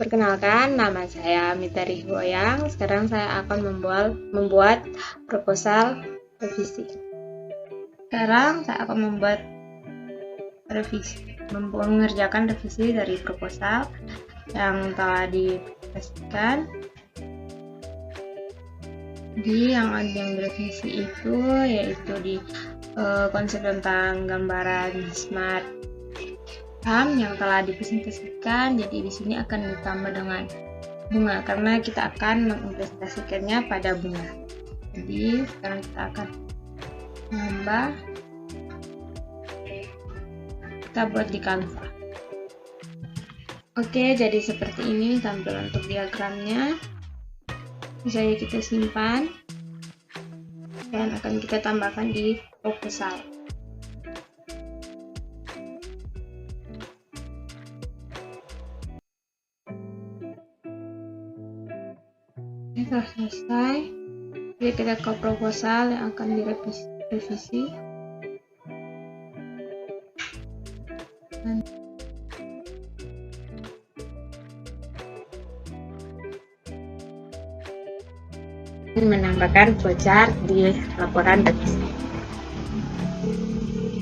Perkenalkan, nama saya Mitari Boyang. Sekarang saya akan membuat proposal revisi. Sekarang saya akan mengerjakan revisi dari proposal yang telah dipresentasikan. Jadi yang direvisi itu yaitu di konsep tentang gambaran smart farm yang telah dipresentasikan. Jadi di sini akan ditambah dengan bunga karena kita akan mengimplementasikannya pada bunga. Jadi sekarang kita akan menambah, kita buat di Canva. Oke, jadi seperti ini tampilan untuk diagramnya. Bisa kita simpan dan akan kita tambahkan di proposal. Sudah selesai, jadi kita ke proposal yang akan direvisi. Dan menambahkan flowchart di laporan revisi.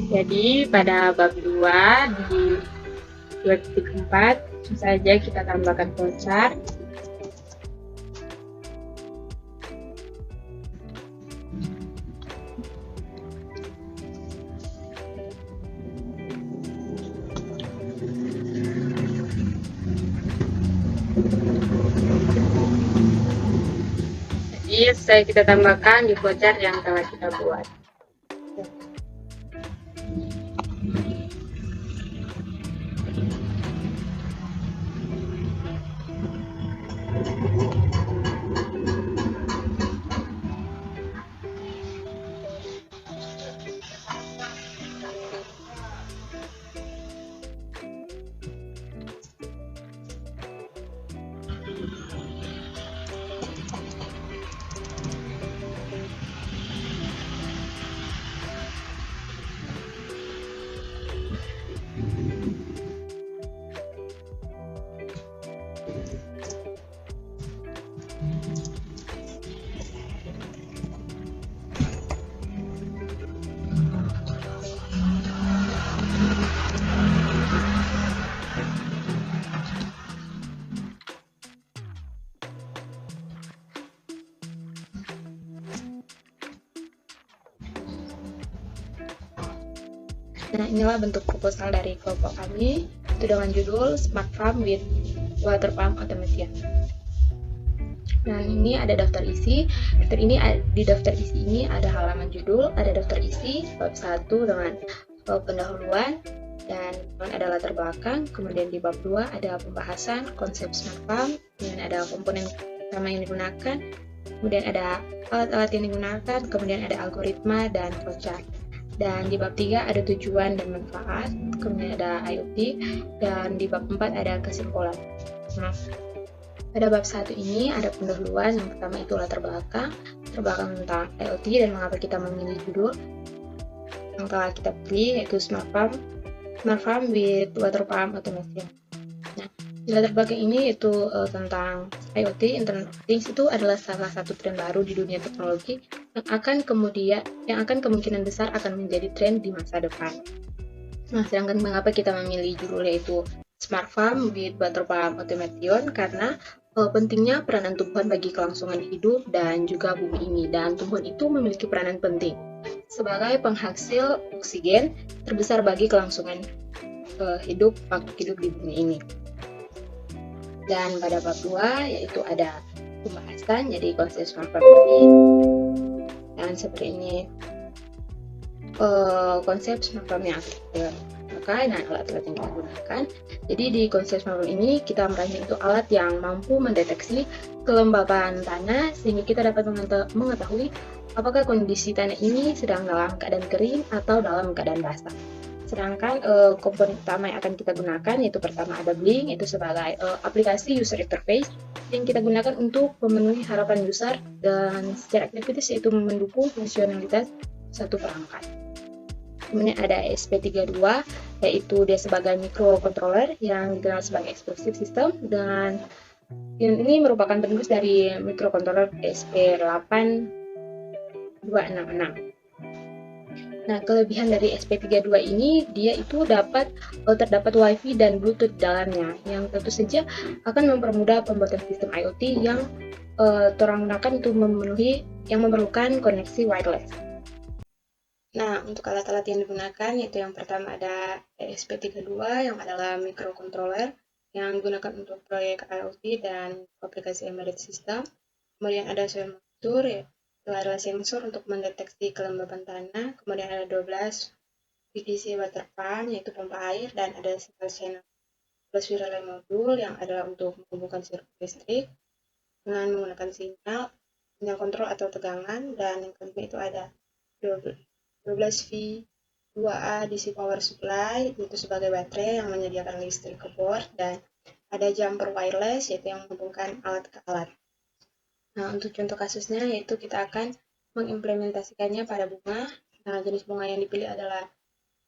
Jadi pada bab 2 di 2.4 langsung saja kita tambahkan flowchart. Jadi saya kita tambahkan di flowchart yang telah kita buat. Nah, inilah bentuk proposal dari kelompok kami, itu dengan judul Smart Farm with Water Pump Automation. Nah, ini ada daftar isi. Di daftar isi ini ada halaman judul, ada daftar isi, bab 1 dengan pendahuluan, dan ada latar belakang. Kemudian di bab 2 ada pembahasan konsep Smart Farm, kemudian ada komponen utama yang digunakan, kemudian ada alat-alat yang digunakan, kemudian ada algoritma dan flowchart. Dan di bab 3 ada tujuan dan manfaat, kemudian ada IoT, dan di bab 4 ada kesimpulan. Nah, pada bab 1 ini ada pendahuluan. Yang pertama itu latar belakang tentang IoT dan mengapa kita memilih judul yang telah kita pilih, yaitu Smart Farm with Water Pump Automation. Nah, di latar belakang ini itu tentang IoT, Internet of Things, itu adalah salah satu tren baru di dunia teknologi yang akan kemungkinan besar akan menjadi tren di masa depan. Nah, sedangkan mengapa kita memilih judul yaitu Smart Farm with Water Pump Automation? Karena pentingnya peranan tumbuhan bagi kelangsungan hidup dan juga bumi ini, dan tumbuhan itu memiliki peranan penting sebagai penghasil oksigen terbesar bagi kelangsungan makhluk hidup di bumi ini. Dan pada bab 2 yaitu ada pembahasan, jadi konsep Smart Farm ini, dan seperti ini konsep Smart Farm yang akan kita gunakan dan alat-alat yang kita gunakan. Jadi di konsep Smart Farm ini kita merancang itu alat yang mampu mendeteksi kelembaban tanah sehingga kita dapat mengetahui apakah kondisi tanah ini sedang dalam keadaan kering atau dalam keadaan basah. Sedangkan komponen utama yang akan kita gunakan yaitu pertama ada Blink, itu sebagai aplikasi user interface yang kita gunakan untuk memenuhi harapan user dan secara aktivitas yaitu mendukung fungsionalitas satu perangkat. Kemudian ada ESP32, yaitu dia sebagai microcontroller yang dikenal sebagai explosive system, dan ini merupakan penerus dari microcontroller ESP8266. Nah, kelebihan dari ESP32 ini, dia itu terdapat WiFi dan Bluetooth di dalamnya, yang tentu saja akan mempermudah pembuatan sistem IoT yang orang gunakan untuk memerlukan koneksi wireless. Nah, untuk alat-alat yang digunakan, yaitu yang pertama ada ESP32 yang adalah microcontroller yang digunakan untuk proyek IoT dan aplikasi embedded system. Kemudian ada sensor, itu adalah sensor untuk mendeteksi kelembaban tanah. Kemudian ada 12 PVC water pump, yaitu pompa air, dan ada single channel plus relay modul yang adalah untuk menghubungkan sirkuit listrik dengan menggunakan sinyal kontrol atau tegangan. Dan yang kelima itu ada 12V2A DC power supply, itu sebagai baterai yang menyediakan listrik ke board, dan ada jumper wireless, yaitu yang menghubungkan alat ke alat. Nah, untuk contoh kasusnya, yaitu kita akan mengimplementasikannya pada bunga. Nah, jenis bunga yang dipilih adalah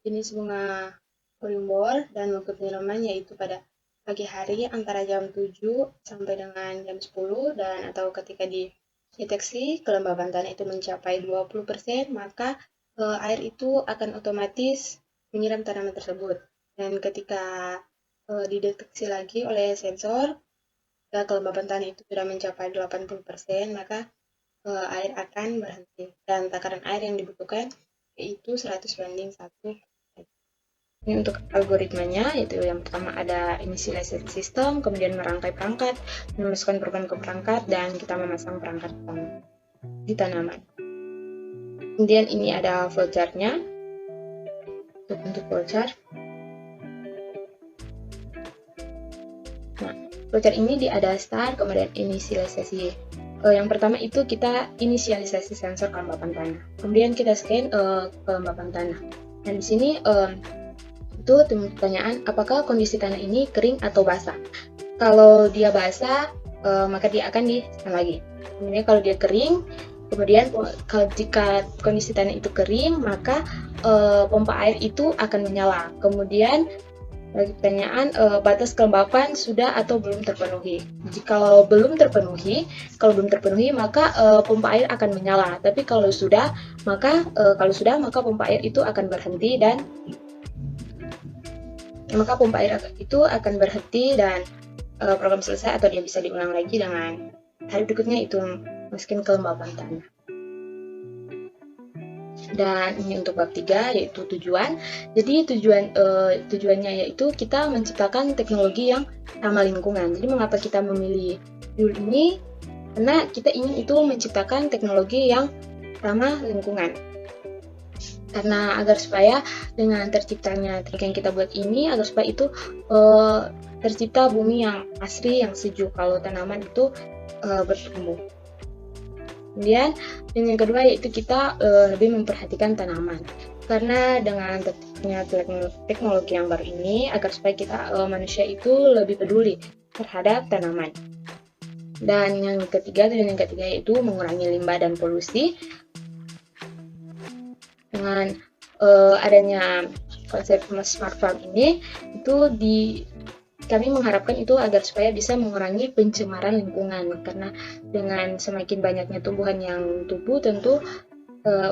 jenis bunga Orimbor, dan waktu penyiraman yaitu pada pagi hari antara jam 7 sampai dengan jam 10, dan atau ketika dideteksi kelembaban tanah itu mencapai 20%, maka air itu akan otomatis menyiram tanaman tersebut. Dan ketika dideteksi lagi oleh sensor, kelembaban tanah itu sudah mencapai 80%, maka air akan berhenti. Dan takaran air yang dibutuhkan yaitu 100:1. Ini untuk algoritmanya, yaitu yang pertama ada initialization system, kemudian merangkai perangkat, memasukkan program ke perangkat, dan kita memasang perangkat di tanaman. Kemudian ini ada flowchart-nya. Untuk flowchart. Nah, flowchart ini ada start, kemudian inisialisasi. Yang pertama itu kita inisialisasi sensor kelembapan tanah. Kemudian kita scan kelembapan tanah. Dan di sini itu pertanyaan, apakah kondisi tanah ini kering atau basah? Kalau dia basah, maka dia akan di-scan lagi. Kemudian kalau dia kering, kemudian jika kondisi tanah itu kering, maka pompa air itu akan menyala. Kemudian pertanyaan, batas kelembapan sudah atau belum terpenuhi. Jika belum terpenuhi, maka pompa air akan menyala. Tapi kalau sudah, maka pompa air itu akan berhenti, dan program selesai, atau dia bisa diulang lagi dengan hari berikutnya, itu memasukkan kelembaban tanah. Dan ini untuk bab 3, yaitu tujuan. Jadi tujuannya yaitu kita menciptakan teknologi yang ramah lingkungan. Jadi mengapa kita memilih judul ini? Karena kita ingin itu menciptakan teknologi yang ramah lingkungan. Karena supaya dengan terciptanya teknologi yang kita buat ini, agar supaya itu tercipta bumi yang asri, yang sejuk kalau tanaman itu bertumbuh. Kemudian yang kedua yaitu kita lebih memperhatikan tanaman, karena dengan terciptanya teknologi yang baru ini, agar supaya kita manusia itu lebih peduli terhadap tanaman. Dan yang ketiga yaitu mengurangi limbah dan polusi. Dengan adanya konsep smart farm ini, kami mengharapkan itu agar supaya bisa mengurangi pencemaran lingkungan, karena dengan semakin banyaknya tumbuhan yang tumbuh, tentu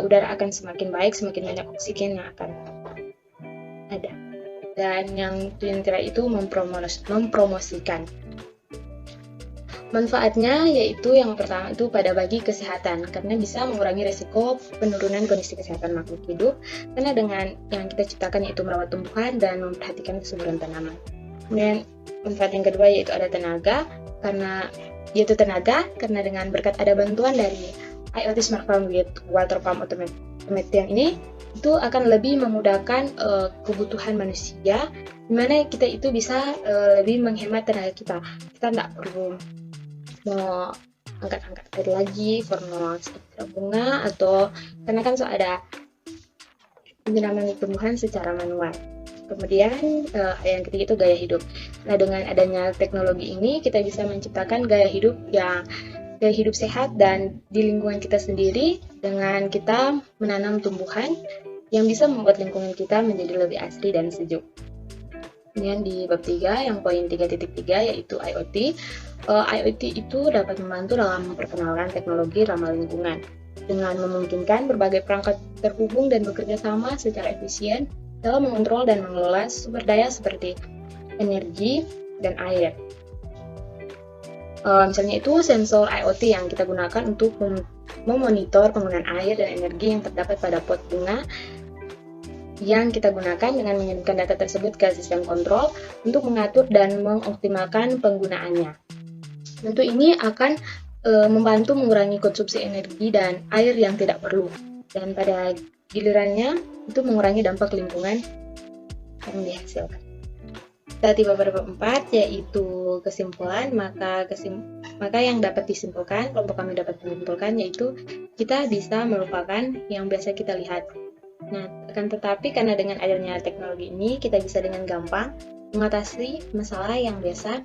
udara akan semakin baik, semakin banyak oksigen yang akan ada. Dan yang terakhir itu mempromosikan. Manfaatnya yaitu yang pertama itu bagi kesehatan, karena bisa mengurangi risiko penurunan kondisi kesehatan makhluk hidup, karena dengan yang kita ciptakan yaitu merawat tumbuhan dan memperhatikan kesuburan tanaman. Kemudian manfaat yang kedua yaitu ada tenaga, karena dengan berkat ada bantuan dari IoT Smart Farm with Water Pump Automation ini, itu akan lebih memudahkan kebutuhan manusia, di mana kita itu bisa lebih menghemat tenaga kita. Kita tidak perlu mau angkat-angkat air lagi, karena bunga, atau karena kan ada penyiraman tumbuhan secara manual. Kemudian yang ketiga itu gaya hidup. Nah, dengan adanya teknologi ini kita bisa menciptakan gaya hidup sehat dan di lingkungan kita sendiri, dengan kita menanam tumbuhan yang bisa membuat lingkungan kita menjadi lebih asri dan sejuk. Kemudian di bab 3, yang poin 3.3 yaitu IoT. IoT itu dapat membantu dalam memperkenalkan teknologi ramah lingkungan dengan memungkinkan berbagai perangkat terhubung dan bekerja sama secara efisien dalam mengontrol dan mengelola sumber daya seperti energi dan air. Misalnya itu sensor IoT yang kita gunakan untuk memonitor penggunaan air dan energi yang terdapat pada pot bunga yang kita gunakan dengan mengirimkan data tersebut ke sistem kontrol untuk mengatur dan mengoptimalkan penggunaannya. Tentu ini akan membantu mengurangi konsumsi energi dan air yang tidak perlu, dan pada gilirannya itu mengurangi dampak lingkungan yang dihasilkan. Kita tiba pada bab 4, yaitu kesimpulan. Maka yang dapat disimpulkan, kelompok kami dapat menyimpulkan, yaitu kita bisa melupakan yang biasa kita lihat. Nah, akan tetapi karena dengan adanya teknologi ini, kita bisa dengan gampang mengatasi masalah yang biasa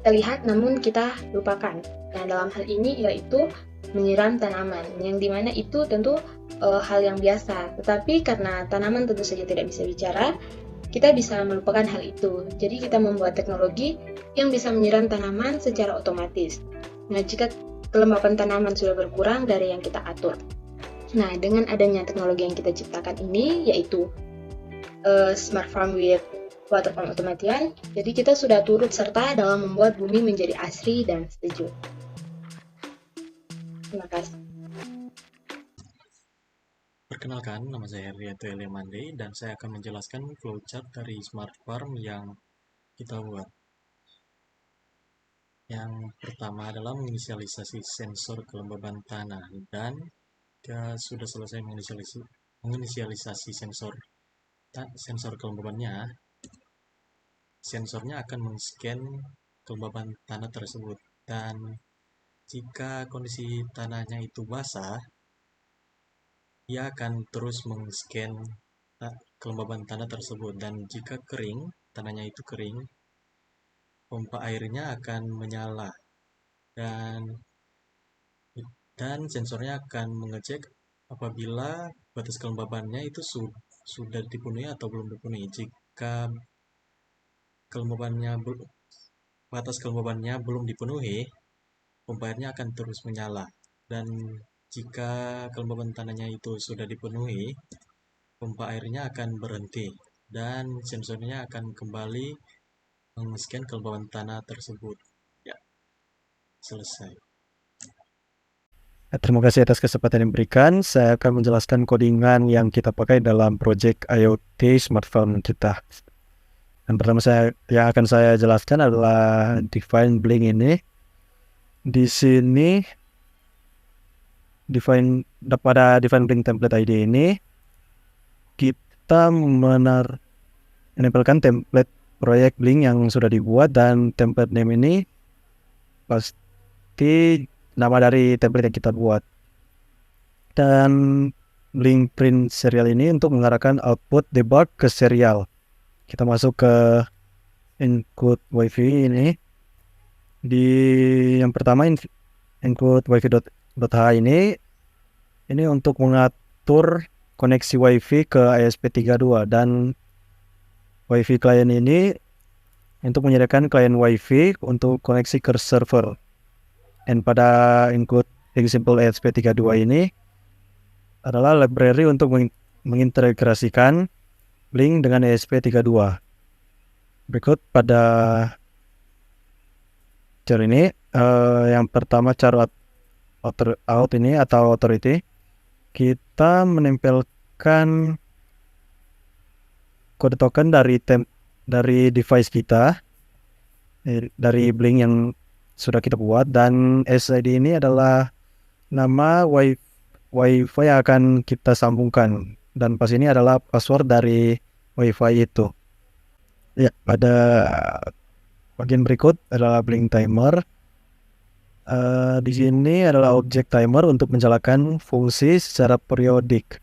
kita lihat namun kita lupakan. Nah, dalam hal ini yaitu menyiram tanaman, yang dimana itu tentu hal yang biasa. Tetapi karena tanaman tentu saja tidak bisa bicara, kita bisa melupakan hal itu. Jadi kita membuat teknologi yang bisa menyiram tanaman secara otomatis. Nah, jika kelembapan tanaman sudah berkurang dari yang kita atur. Nah, dengan adanya teknologi yang kita ciptakan ini, yaitu Smart Farm with Water Pump Automation, jadi kita sudah turut serta dalam membuat bumi menjadi asri dan sejuk. Terima kasih. Perkenalkan, nama saya Riato Eliamande dan saya akan menjelaskan flowchart dari Smart Farm yang kita buat. Yang pertama adalah menginisialisasi sensor kelembaban tanah, dan kita sudah selesai menginisialisasi sensor kelembabannya. Sensornya akan men-scan kelembaban tanah tersebut, dan jika kondisi tanahnya itu basah, ia akan terus meng-scan kelembaban tanah tersebut, dan jika kering, tanahnya itu kering, pompa airnya akan menyala, dan sensornya akan mengecek apabila batas kelembabannya itu sudah dipenuhi atau belum dipenuhi. Jika batas kelembabannya belum dipenuhi, pompa airnya akan terus menyala, dan jika kelembaban tanahnya itu sudah dipenuhi, pompa airnya akan berhenti dan sensornya akan kembali meng-scan kelembaban tanah tersebut. Ya, selesai. Terima kasih atas kesempatan yang diberikan. Saya akan menjelaskan codingan yang kita pakai dalam project IoT Smart Farm kita. Yang pertama yang akan saya jelaskan adalah define Blink ini. Di sini pada define Blink template ID ini kita menempelkan template proyek Blink yang sudah dibuat, dan template name ini pasti nama dari template yang kita buat. Dan Blink print serial ini untuk mengarahkan output debug ke serial. Kita masuk ke include wifi ini. Di yang pertama include wifi.h ini untuk mengatur koneksi wifi ke ESP32, dan wifi client ini untuk menyediakan klien wifi untuk koneksi ke server. Dan pada include example ESP32 ini adalah library untuk mengintegrasikan Blink dengan ESP32. Berikut pada char ini, yang pertama char out ini atau authority, kita menempelkan kode token dari device kita, dari Blink yang sudah kita buat, dan SID ini adalah nama Wi-Fi yang akan kita sambungkan, dan pas ini adalah password dari Wi-Fi itu. Ya, pada bagian berikut adalah Blink timer. Di sini adalah objek timer untuk menjalankan fungsi secara periodik.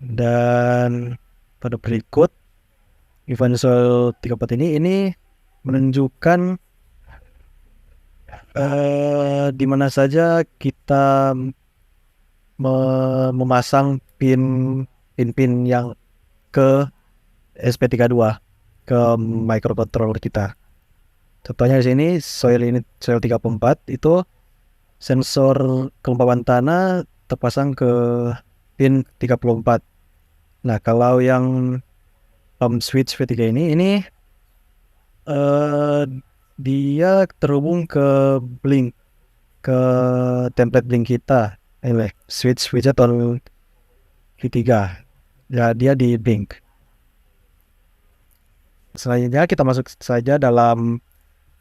Dan pada berikut Evansol 34 ini menunjukkan di mana saja kita memasang pin yang ke SP32 ke microcontroller kita. Contohnya di sini soil 34 itu sensor kelembaban tanah terpasang ke pin 34. Nah, kalau yang switch V3 ini dia terhubung ke blink, ke template blink kita, switch atau V3. Ya, dia di blink. Selanjutnya kita masuk saja dalam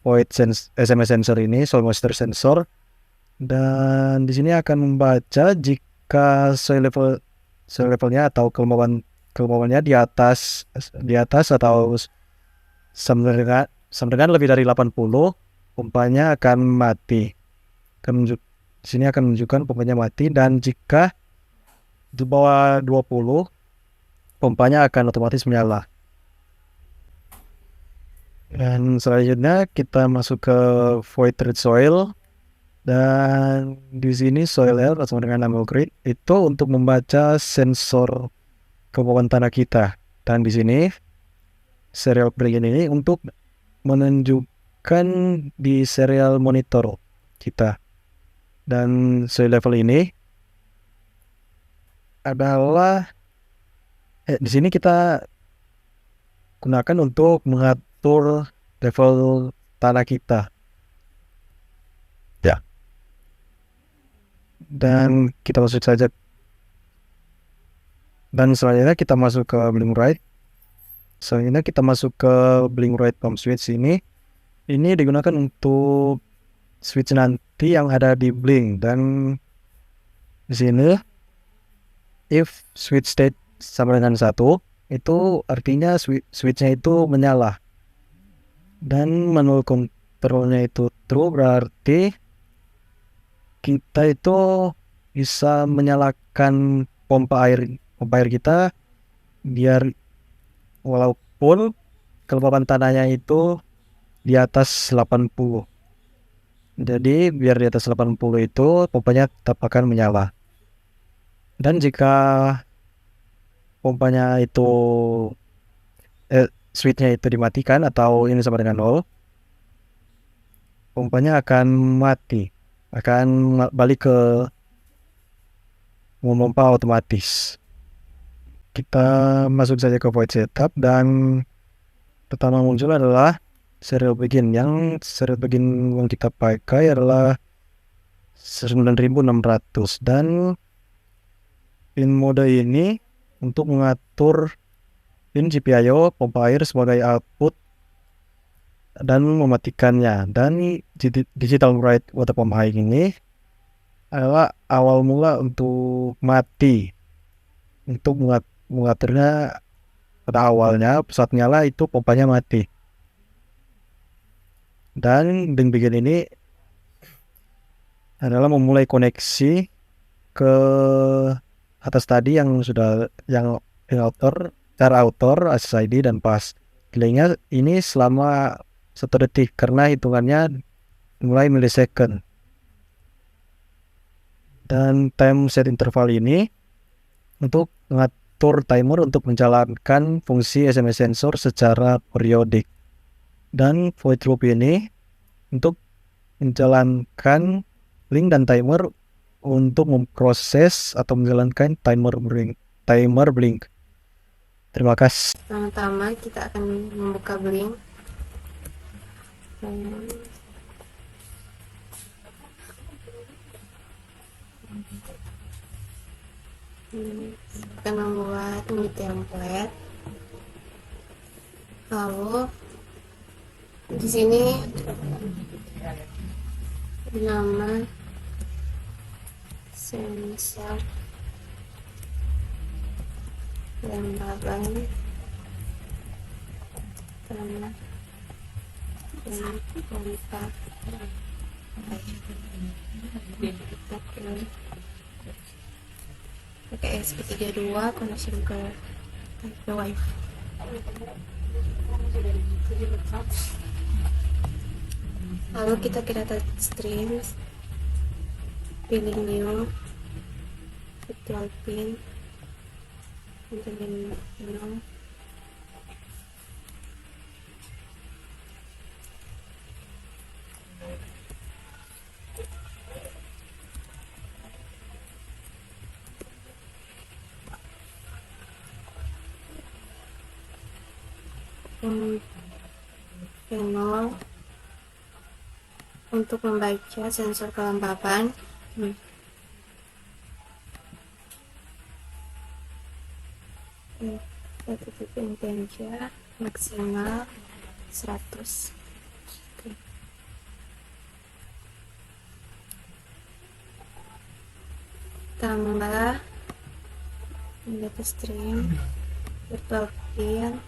void SMS sensor ini, soil moisture sensor, dan di sini akan membaca jika soil levelnya atau kelembabannya di atas atau sama dengan lebih dari 80, pompanya akan mati. Di sini akan menunjukkan pompanya mati, dan jika di bawah 20, pompanya akan otomatis menyala. Dan selanjutnya kita masuk ke void treat soil, dan di sini soil health sama dengan nama grid itu untuk membaca sensor kelembaban tanah kita, dan di sini serial begin ini untuk menunjukkan di serial monitor kita. Dan soil level ini adalah di sini kita gunakan untuk mengatur level tanah kita. Ya. Dan kita masuk saja. Dan selanjutnya kita masuk ke blink right. Selanjutnya kita masuk ke blink right pump switch ini. Ini digunakan untuk switch nanti yang ada di blink, dan di sini if switch state sama dengan 1, itu artinya switchnya itu menyala, dan manual controlnya itu true, berarti kita itu bisa menyalakan pompa air kita biar walaupun kelembaban tanahnya itu di atas 80. Jadi biar di atas 80 itu pompanya tetap akan menyala. Dan jika pompanya itu switchnya itu dimatikan atau ini sama dengan 0, pompanya akan mati, akan balik ke memompa otomatis. Kita masuk saja ke void setup, dan pertama muncul adalah serial begin. Yang serial begin yang kita pakai adalah 9600, dan pin mode ini untuk mengatur pin GPIO pompa air sebagai output dan mematikannya. Dan digital write water pump high ini adalah awal mula untuk mati, untuk mengaturnya pada awalnya saat nyala itu pompanya mati. Dan blink begin ini adalah memulai koneksi ke atas tadi yang sudah yang outer SSID dan pas. Delaynya ini selama 1 detik karena hitungannya mulai millisecond. Dan time set interval ini untuk mengatur timer untuk menjalankan fungsi SMS sensor secara periodik. Dan void loop ini untuk menjalankan blink dan timer untuk memproses atau menjalankan timer blink. Terima kasih. Pertama kita akan membuka blink. Akan membuat ini template. Lalu di sini nama sensor kelembaban tanah dan kontak pakai SP32 connection ke wifi. Lalu kita ke data streams, pilih new virtual pin, Penol untuk membaca sensor kelembaban. Satu titik integer maksimal 100. Tambah data string virtual pin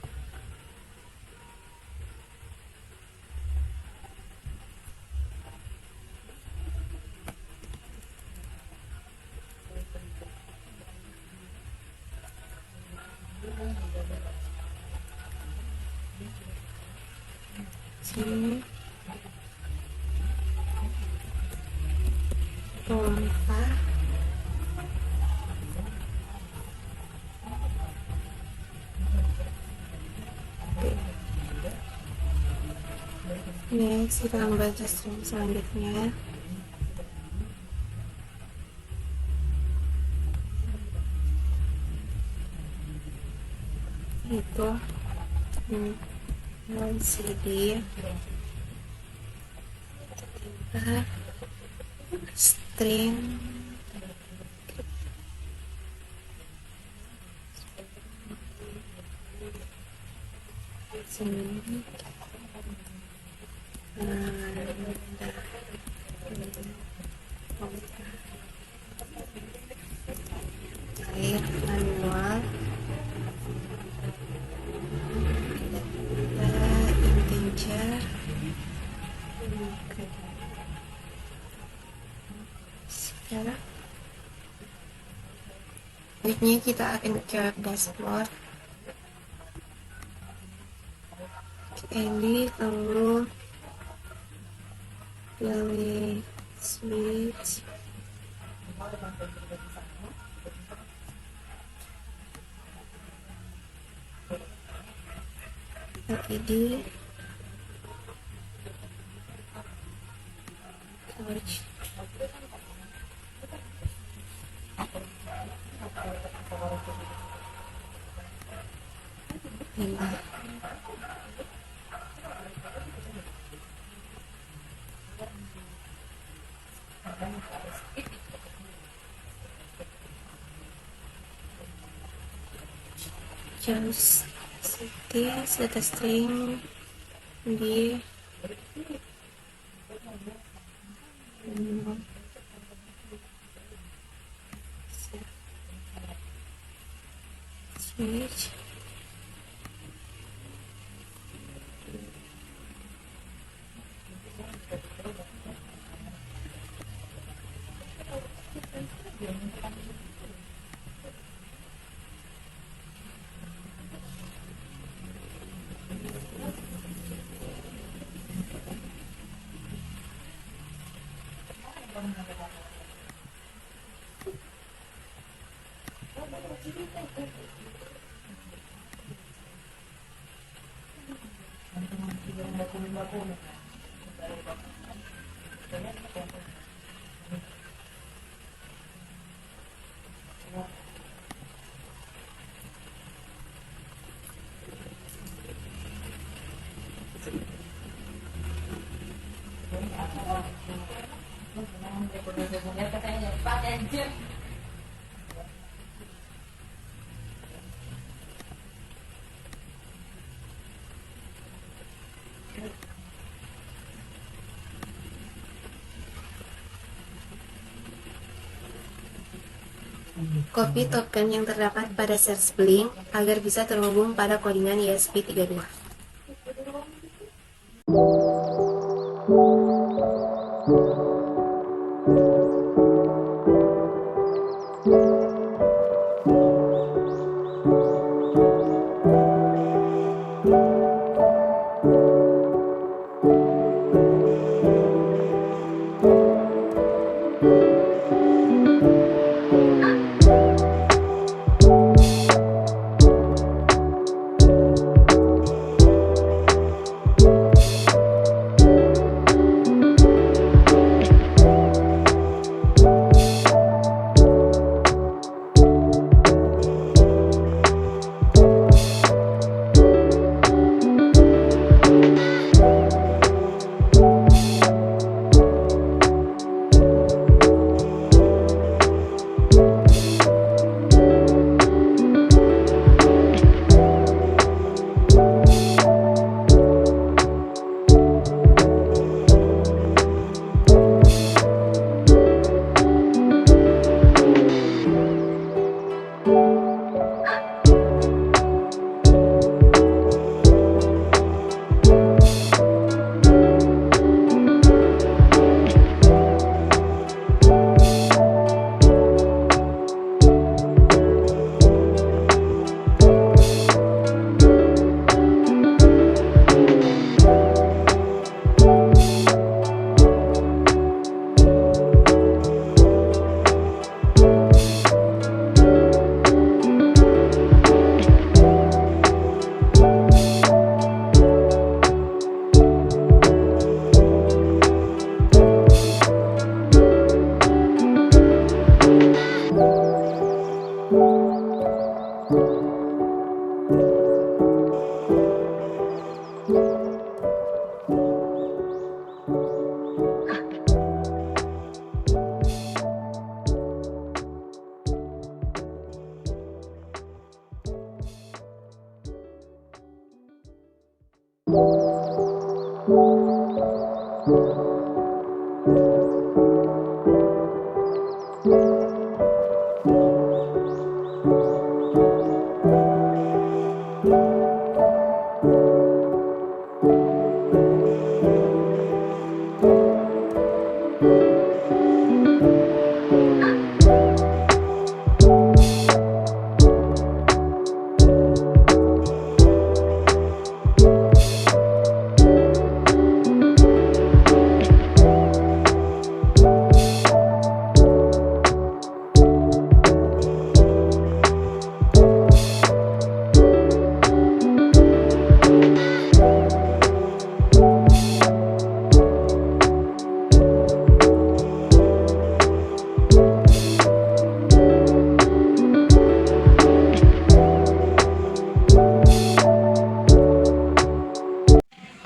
sini pompa next kita akan baca string selanjutnya. Itu LCD kita string sini air manual integer sekarang duitnya kita akan ke web dashboard. Ini perlu pilih switch LED torch ini. Choose cities data string di switch copy token yang terdapat pada search Blink agar bisa terhubung pada codingan ESP32.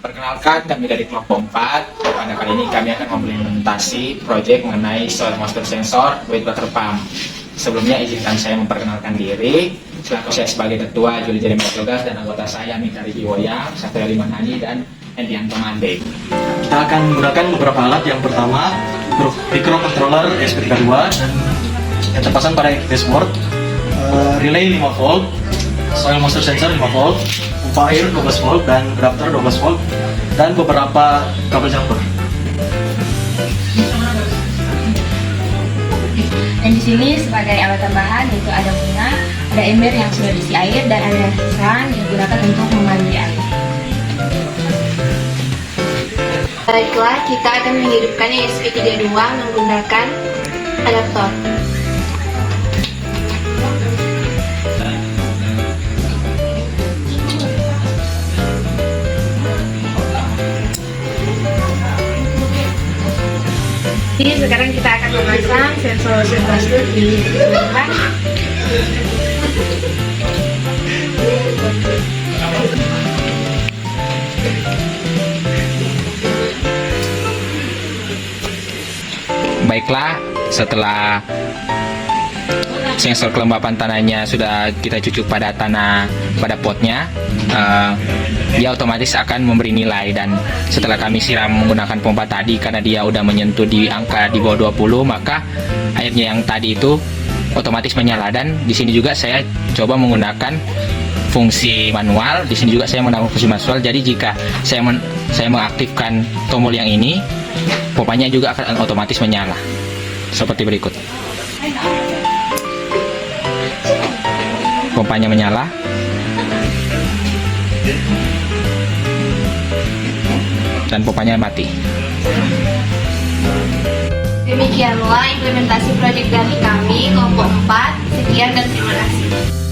Perkenalkan, kami dari kelompok 4. Pada kali ini kami akan mengimplementasi proyek mengenai soil moisture sensor with water pump. Sebelumnya izinkan saya memperkenalkan diri. Selaku saya sebagai ketua Juli Jeremy Jogas dan anggota saya Mika Rijiwoyang, Satria Limanhani dan Endianto Mande. Kita akan menggunakan beberapa alat. Yang pertama, microcontroller SP32 dan yang terpasang pada dashboard, relay 5 volt, soil moisture sensor 5 volt, pompa air 12 volt dan adapter 12 volt, dan beberapa kabel jumper. Dan di sini sebagai alat tambahan yaitu ada bunga, ada ember yang sudah diisi air, dan ada keran yang digunakan untuk memandi air. Baiklah, kita akan menghidupkan ESP32 menggunakan adaptor. Jadi sekarang kita akan memasang sensor tersebut di depan. Baiklah, setelah sensor kelembapan tanahnya sudah kita cucuk pada tanah, pada potnya, dia otomatis akan memberi nilai. Dan setelah kami siram menggunakan pompa tadi, karena dia udah menyentuh di angka di bawah 20, maka airnya yang tadi itu otomatis menyala. Dan di sini juga saya coba menggunakan fungsi manual. Di sini juga saya menggunakan fungsi manual. Jadi jika saya mengaktifkan tombol yang ini, pompanya juga akan otomatis menyala seperti berikut. Pompanya menyala. Dan pompanya mati. Demikianlah implementasi proyek dari kami, kelompok 4. Sekian dan terima kasih.